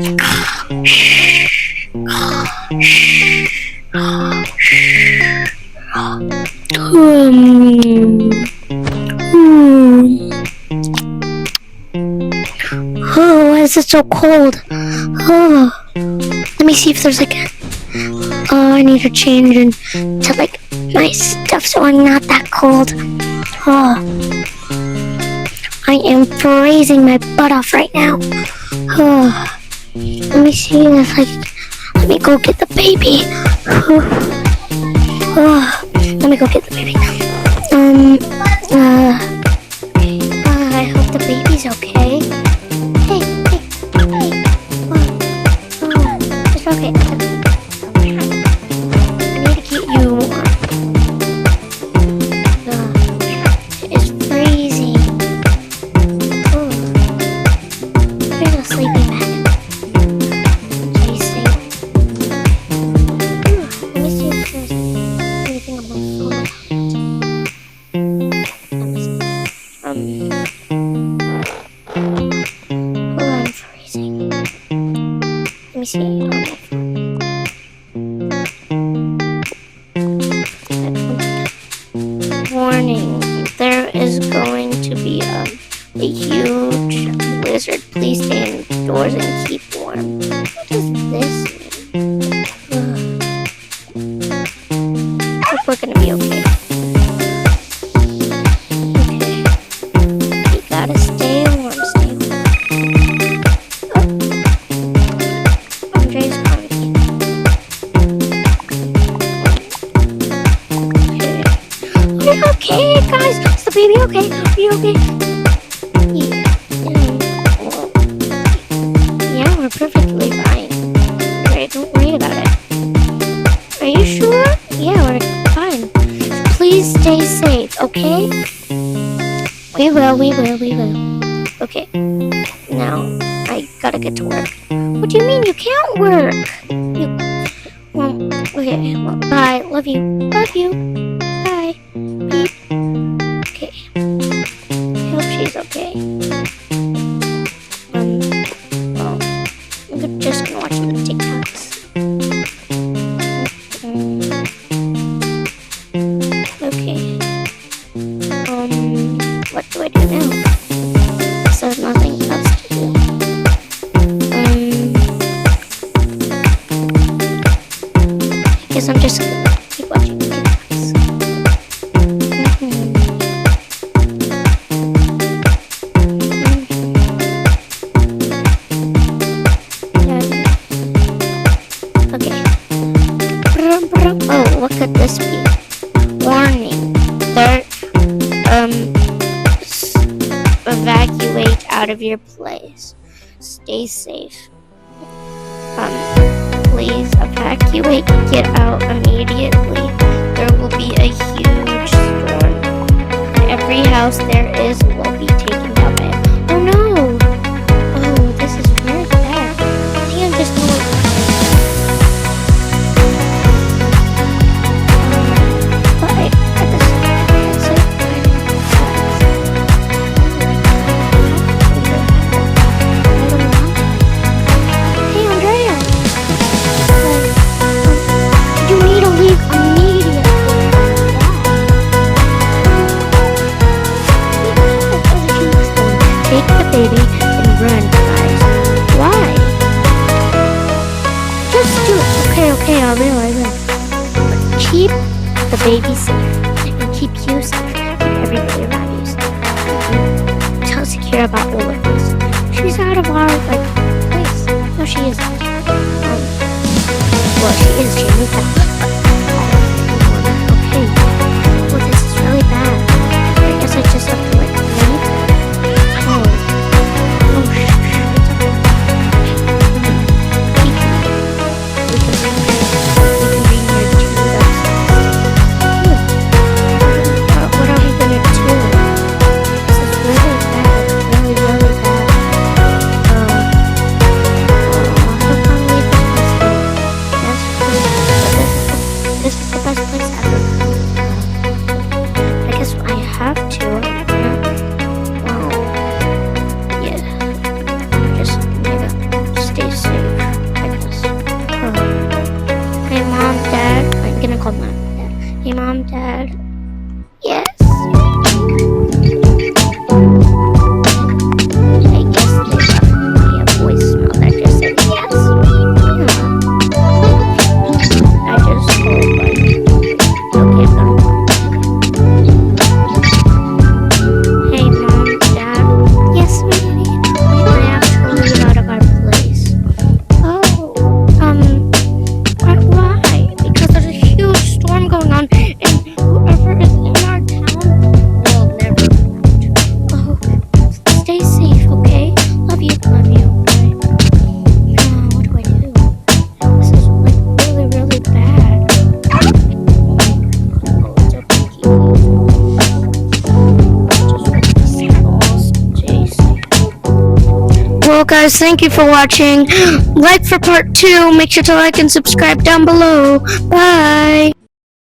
Oh, why is it so cold? Oh, let me see if there's like a... Oh, I need to change into like my stuff so I'm not that cold. Oh, I am freezing my butt off right now. Oh, let me see if let me go get the baby. Oh, let me go get the baby. I hope the baby's okay. Hey. It's okay. I need to get you warm. It's freezing. Oh, there's a sleeping bag. Let me see if there's anything on my phone. I'm freezing. Let me see on my phone. Warning, there is going to be a huge blizzard. Please stay indoors and keep warm. What does this mean? Hope we're gonna be okay. You gotta stay warm, Andre's coming. Okay. Are you okay, guys? Is the baby okay? Are you okay? Yeah, we're perfectly fine. Alright, don't worry about it. Are you sure? Yeah, we're fine. Please stay safe, okay? We will. Okay. Now, I gotta get to work. What do you mean you can't work? Okay. Well, bye. Love you. Bye. Beep. Okay. I hope she's okay. Well, I'm just gonna watch the TikToks. Okay. What do I do now? So there's nothing else to do. I guess I'm just gonna keep watching the TikToks. Okay. Oh, what could this be? Warning. Evacuate out of your place. Stay safe. Please evacuate. Get out immediately. There will be a huge storm. Every house there is will be taken down by it. Oh no! Oh, this is very bad. I think I'm just going. Baby and run, guys. Why? Just do it. Okay, I will. But keep the baby safe and keep you safe. Keep everybody around you safe. Tell Secure about all of this. She's out of our place. No, she isn't. Well, she is. She moved out. Okay. Well, this is really bad. I guess I just have to leave. This guys, thank you for watching. Like for part 2. Make sure to like and subscribe down below. Bye.